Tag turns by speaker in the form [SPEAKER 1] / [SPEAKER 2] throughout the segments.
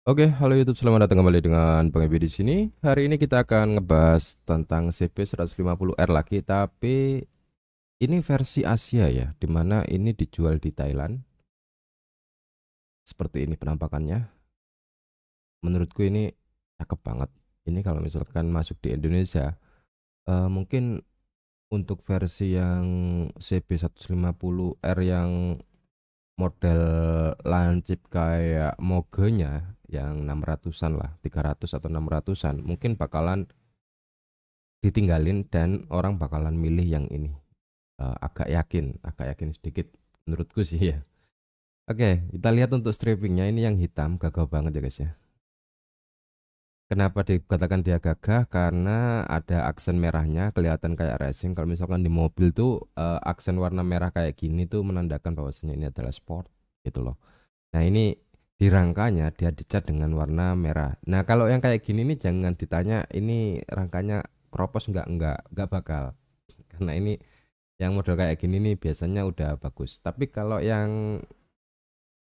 [SPEAKER 1] Oke, halo YouTube, selamat datang kembali dengan Bang Ebi di sini. Hari ini kita akan ngebahas tentang CP150R lagi, tapi ini versi Asia ya, dimana ini dijual di Thailand. Seperti ini penampakannya. Menurutku ini cakep banget. Ini kalau misalkan masuk di Indonesia, mungkin untuk versi yang CB150R yang model lancip kayak Mogenya yang 600-an lah, 300 atau 600-an, mungkin bakalan ditinggalin dan orang bakalan milih yang ini. Agak yakin sedikit menurutku sih ya. Oke, kita lihat untuk strippingnya ini yang hitam gagah banget ya guys ya. Kenapa dikatakan dia gagah? Karena ada aksen merahnya, kelihatan kayak racing. Kalau misalkan di mobil tuh aksen warna merah kayak gini tuh menandakan bahwasanya ini adalah sport gitu loh. Nah ini di rangkanya dia dicat dengan warna merah. Nah kalau yang kayak gini nih jangan ditanya ini rangkanya kropos nggak bakal. Karena ini yang model kayak gini nih biasanya udah bagus. Tapi kalau yang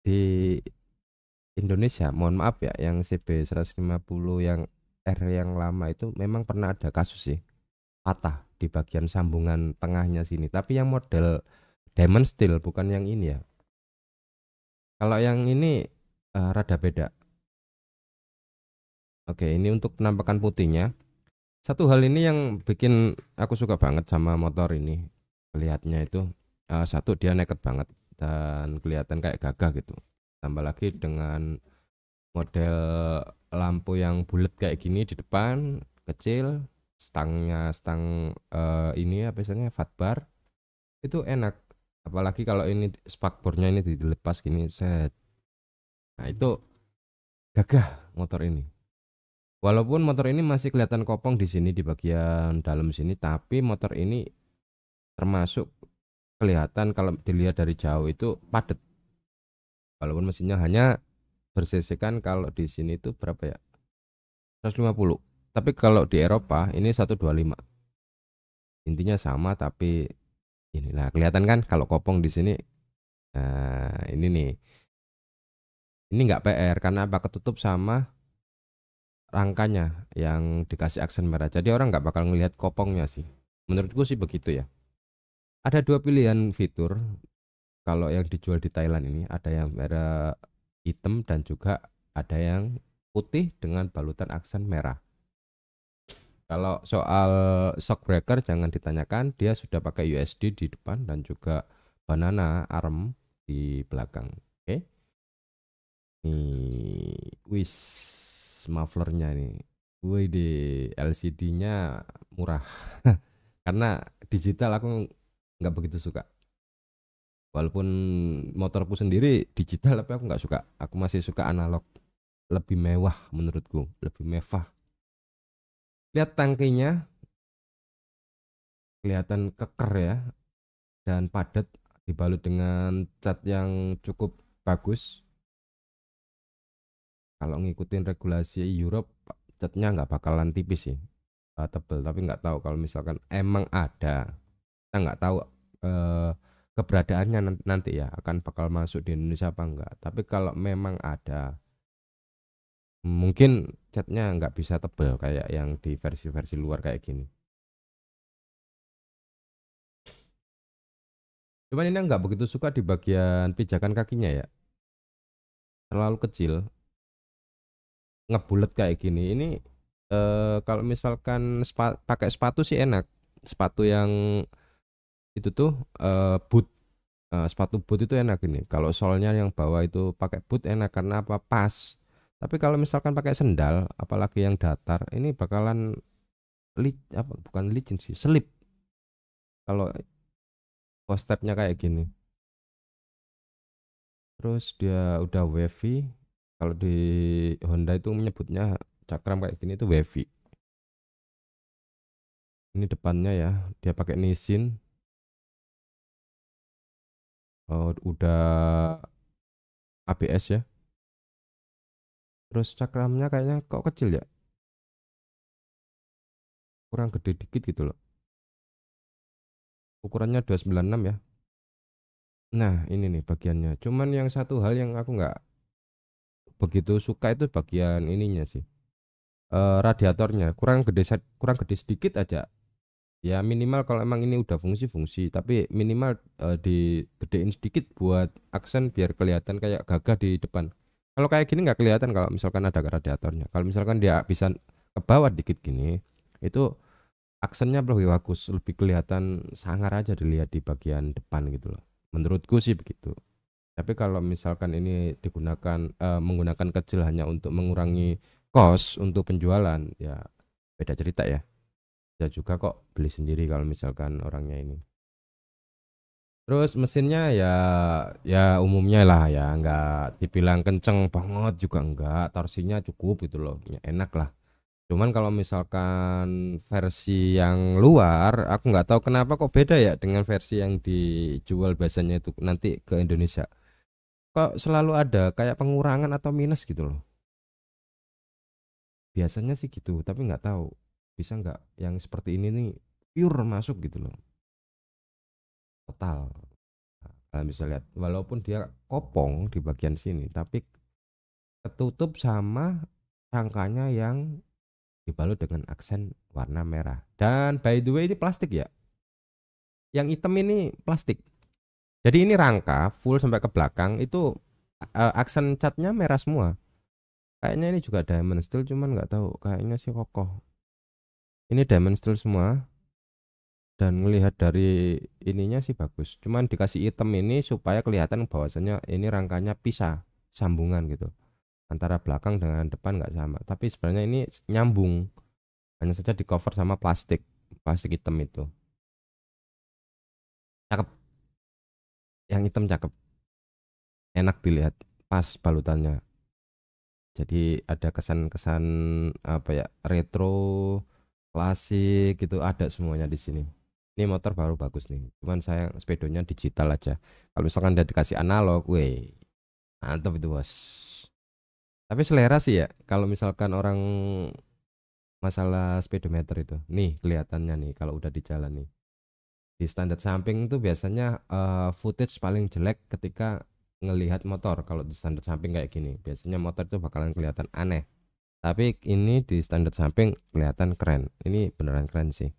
[SPEAKER 1] di Indonesia, mohon maaf ya, yang CB150 yang R yang lama itu memang pernah ada kasus sih, patah di bagian sambungan tengahnya sini. Tapi yang model Diamond Steel bukan yang ini ya. Kalau yang ini rada beda. Oke, ini untuk penampakan putihnya. Satu hal ini yang bikin aku suka banget sama motor ini. Lihatnya itu satu dia naked banget dan kelihatan kayak gagah gitu. Tambah lagi dengan model lampu yang bulat kayak gini di depan, kecil, stang ini apa biasanya fat bar itu enak. Apalagi kalau ini spakbornya ini dilepas gini set. Nah, itu gagah motor ini. Walaupun motor ini masih kelihatan kopong di sini di bagian dalam sini, tapi motor ini termasuk kelihatan kalau dilihat dari jauh itu padat. Walaupun mesinnya hanya bersisikan kalau di sini itu berapa ya? 150. Tapi kalau di Eropa ini 125. Intinya sama tapi inilah kelihatan kan kalau kopong di sini. Nah, ini nih. Ini nggak PR karena apa ketutup sama rangkanya yang dikasih aksen merah. Jadi orang nggak bakal ngelihat kopongnya sih. Menurutku sih begitu ya. Ada dua pilihan fitur kalau yang dijual di Thailand ini, ada yang merah hitam dan juga ada yang putih dengan balutan aksen merah. Kalau soal shock breaker jangan ditanyakan, dia sudah pakai USD di depan dan juga banana arm di belakang. Oke. Nih, wis mufflernya nih. Wih di LCD-nya murah. Karena digital aku nggak begitu suka. Walaupun motorku sendiri digital tapi aku nggak suka. Aku masih suka analog. Lebih mewah menurutku, lebih mewah. Lihat tangkinya, kelihatan keker ya dan padat dibalut dengan cat yang cukup bagus. Kalau ngikutin regulasi Europe, catnya nggak bakalan tipis sih, tebel. Tapi nggak tahu kalau misalkan emang ada, kita nggak tahu eh, keberadaannya nanti ya akan bakal masuk di Indonesia apa enggak. Tapi kalau memang ada, mungkin catnya nggak bisa tebel kayak yang di versi-versi luar kayak gini. Cuman ini nggak begitu suka di bagian pijakan kakinya ya, terlalu kecil, ngebulet kayak gini. Ini kalau misalkan pakai sepatu sih enak. Sepatu yang itu tuh boot. Sepatu boot itu enak ini. Kalau solnya yang bawah itu pakai boot enak karena apa? Pas. Tapi kalau misalkan pakai sendal, apalagi yang datar, ini bakalan apa? Bukan licin sih, selip. Kalau stepnya kayak gini. Terus dia udah wavy. Kalau di Honda itu menyebutnya cakram kayak gini itu wavy. Ini depannya ya, dia pakai Nissin. Oh, udah ABS ya. Terus cakramnya kayaknya kok kecil ya, kurang gede dikit gitu loh. Ukurannya 296 ya. Nah ini nih bagiannya. Cuman yang satu hal yang aku nggak begitu suka itu bagian ininya sih, radiatornya kurang gede sedikit aja. Ya minimal kalau emang ini udah fungsi-fungsi, tapi minimal digedein sedikit buat aksen biar kelihatan kayak gagah di depan. Kalau kayak gini nggak kelihatan kalau misalkan ada radiatornya. Kalau misalkan dia bisa ke bawah dikit gini, itu aksennya lebih bagus, lebih kelihatan sangar aja dilihat di bagian depan gitu loh. Menurutku sih begitu. Tapi kalau misalkan ini menggunakan kecil hanya untuk mengurangi cost untuk penjualan, ya beda cerita ya. Bisa juga kok beli sendiri kalau misalkan orangnya ini. Terus mesinnya ya umumnya lah ya, nggak dibilang kenceng banget juga enggak, torsinya cukup gitu loh, ya, enak lah. Cuman kalau misalkan versi yang luar, aku nggak tahu kenapa kok beda ya dengan versi yang dijual biasanya itu nanti ke Indonesia. Kok selalu ada kayak pengurangan atau minus gitu loh. Biasanya sih gitu, tapi nggak tahu bisa nggak yang seperti ini nih pure masuk gitu loh, total. Kalian bisa lihat, walaupun dia kopong di bagian sini, tapi ketutup sama rangkanya yang dibalut dengan aksen warna merah. Dan by the way ini plastik ya. Yang hitam ini plastik. Jadi ini rangka full sampai ke belakang itu aksen catnya merah semua. Kayaknya ini juga diamond steel, cuman nggak tahu. Kayaknya sih kokoh. Ini diamond steel semua. Dan melihat dari ininya sih bagus. Cuman dikasih hitam ini supaya kelihatan bahwasanya ini rangkanya pisah, sambungan gitu. Antara belakang dengan depan nggak sama, tapi sebenarnya ini nyambung, hanya saja di cover sama plastik plastik hitam itu. Cakep, yang hitam cakep, enak dilihat pas balutannya. Jadi ada kesan-kesan apa ya, retro, klasik gitu, ada semuanya di sini. Ini motor baru bagus nih, cuman saya sepedonya digital aja. Kalau misalkan udah dikasih analog, weh mantap itu bos. Tapi selera sih ya, kalau misalkan orang masalah speedometer itu nih kelihatannya nih kalau udah di jalan nih di standar samping itu biasanya footage paling jelek ketika ngelihat motor. Kalau di standar samping kayak gini biasanya motor itu bakalan kelihatan aneh, tapi ini di standar samping kelihatan keren. Ini beneran keren sih.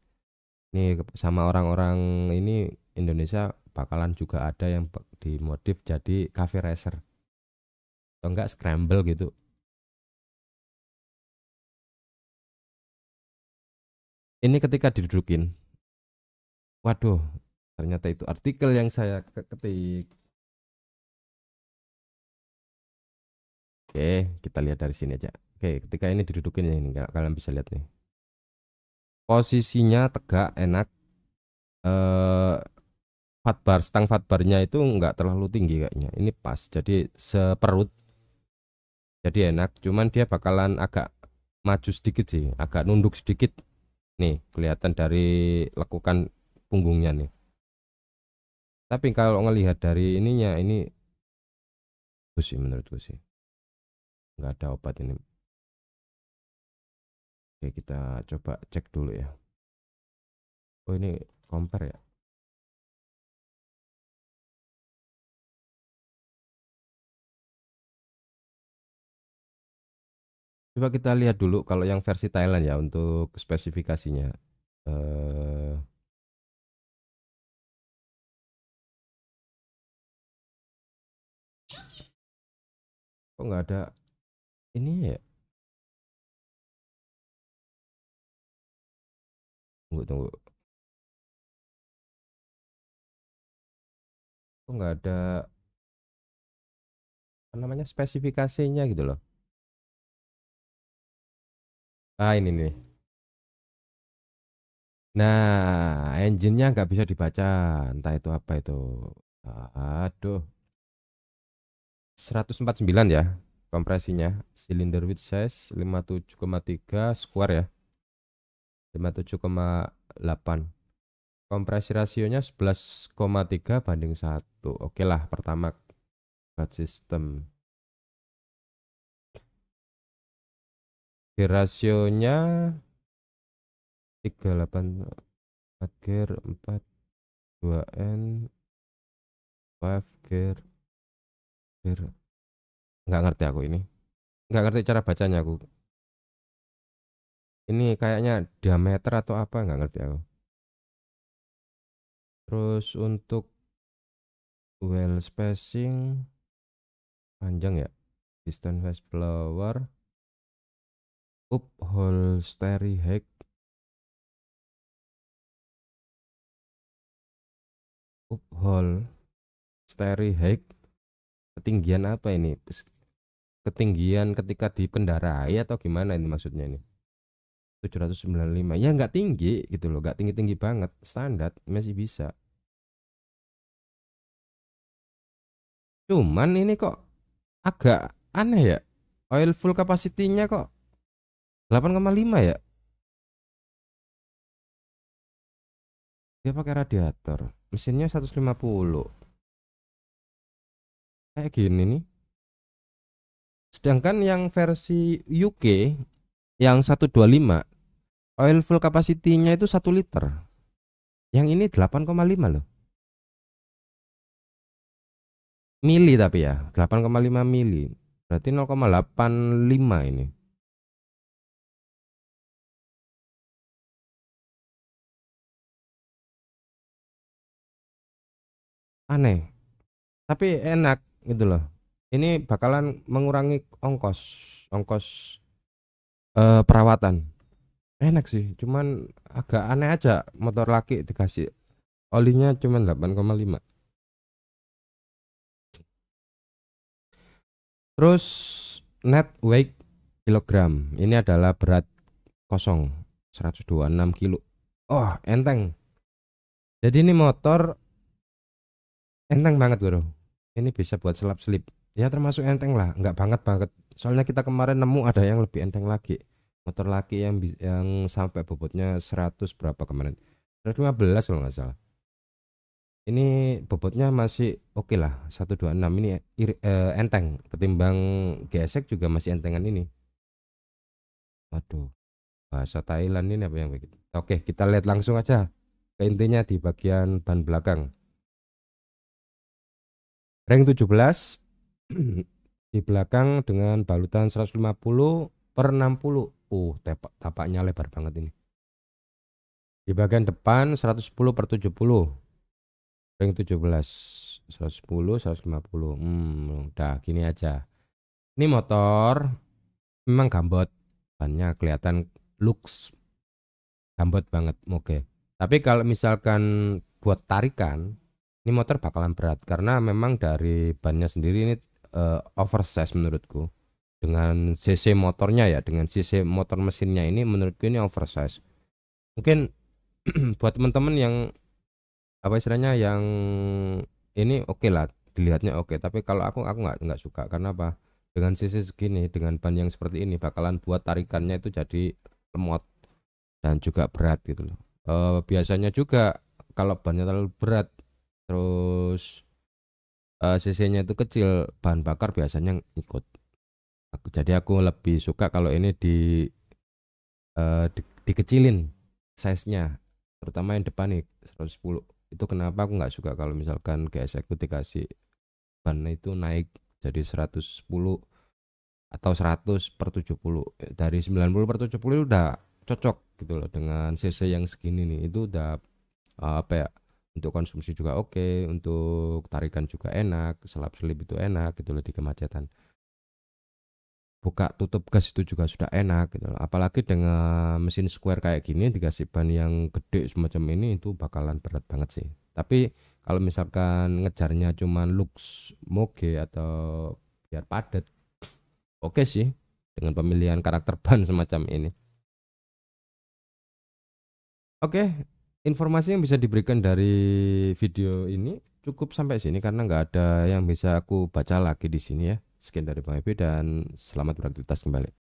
[SPEAKER 1] Ini sama orang-orang ini Indonesia bakalan juga ada yang dimodif jadi cafe racer atau enggak scramble gitu. Ini ketika didudukin, waduh, ternyata itu artikel yang saya ketik. Oke, kita lihat dari sini aja. Oke, ketika ini didudukin ya, ini kalian bisa lihat nih. Posisinya tegak, enak. Eh, stang fatbarnya itu nggak terlalu tinggi kayaknya. Ini pas, jadi seperut, jadi enak. Cuman dia bakalan agak maju sedikit sih, agak nunduk sedikit. Nih, kelihatan dari lekukan punggungnya nih. Tapi kalau ngelihat dari ininya, ini bagus sih menurutku sih. Nggak ada obat ini. Oke, kita coba cek dulu ya. Oh, ini compare ya. Coba kita lihat dulu kalau yang versi Thailand ya untuk spesifikasinya. Eh, kok nggak ada ini ya? Tunggu tunggu. Kok nggak ada apa namanya spesifikasinya gitu loh. Ah ini nih. Nah, engine-nya nggak bisa dibaca. Entah itu apa itu. Aduh, 149 ya kompresinya. Cylinder width size 57,3 square ya. 57,8. Kompresi rasionya 11,3 banding 1. Oke lah, pertama buat sistem. Gear rasionya 38, 4 gear, 4 2N, 5 gear, gear. Nggak ngerti aku ini. nggak ngerti cara bacanya aku. Ini kayaknya diameter atau apa nggak ngerti aku. Terus untuk well spacing panjang ya. Distance face blower, upholstery height, upholstery height. Ketinggian apa ini? Ketinggian ketika dikendarai atau gimana ini maksudnya ini? 795 ya nggak tinggi gitu loh, nggak tinggi-tinggi banget, standar masih bisa. Cuman ini kok agak aneh ya, oil full capacity-nya kok 8,5 ya. Dia pakai radiator, mesinnya 150 kayak gini nih. Sedangkan yang versi UK yang 125 oil full capacity-nya itu 1 liter, yang ini 8,5 loh mili, tapi ya 8,5 mili berarti 0,85 ini. Aneh tapi enak gitu loh. Ini bakalan mengurangi ongkos ongkos perawatan. Enak sih, cuman agak aneh aja motor laki dikasih olinya cuman 8,5. Terus net weight kilogram, ini adalah berat kosong 126 kilo. Oh enteng, jadi ini motor enteng banget bro. Ini bisa buat selap selip ya, termasuk enteng lah, nggak banget banget. Soalnya kita kemarin nemu ada yang lebih enteng lagi, motor laki yang sampai bobotnya 100 berapa kemarin, 115 kalau nggak salah. Ini bobotnya masih oke lah, 126 ini enteng ketimbang gesek juga masih entengan ini. Waduh, bahasa Thailand ini apa yang begitu. Oke, kita lihat langsung aja ke intinya di bagian ban belakang. Ring 17 di belakang dengan balutan 150/60. Tapaknya lebar banget ini. Di bagian depan 110/70. Ring 17 110 150. Udah gini aja. Ini motor memang gambot, bannya kelihatan looks gambot banget, oke. Tapi kalau misalkan buat tarikan, ini motor bakalan berat karena memang dari bannya sendiri ini oversize menurutku. Dengan cc motornya ya, dengan cc motor mesinnya ini menurutku ini oversize. Mungkin buat teman-teman yang apa istilahnya yang ini oke lah, dilihatnya oke, tapi kalau aku nggak suka karena apa? Dengan cc segini, dengan ban yang seperti ini bakalan buat tarikannya itu jadi lemot dan juga berat gitu loh. Biasanya juga kalau bannya terlalu berat terus cc-nya itu kecil, bahan bakar biasanya ikut. Jadi aku lebih suka kalau ini dikecilin size-nya, terutama yang depan nih 110. Itu kenapa aku nggak suka kalau misalkan GS aku dikasih ban itu naik jadi 110 atau 100/70. Dari 90/70 udah cocok gitu loh dengan cc yang segini nih. Itu udah apa ya, untuk konsumsi juga oke, untuk tarikan juga enak, selap selip itu enak gitu loh di kemacetan. Buka tutup gas itu juga sudah enak gitu loh. Apalagi dengan mesin square kayak gini dikasih ban yang gede semacam ini, itu bakalan berat banget sih. Tapi kalau misalkan ngejarnya cuman looks moge atau biar padat, oke sih dengan pemilihan karakter ban semacam ini. Oke, informasi yang bisa diberikan dari video ini cukup sampai sini karena nggak ada yang bisa aku baca lagi di sini ya. Sekian dari Bang Ebi dan selamat beraktivitas kembali.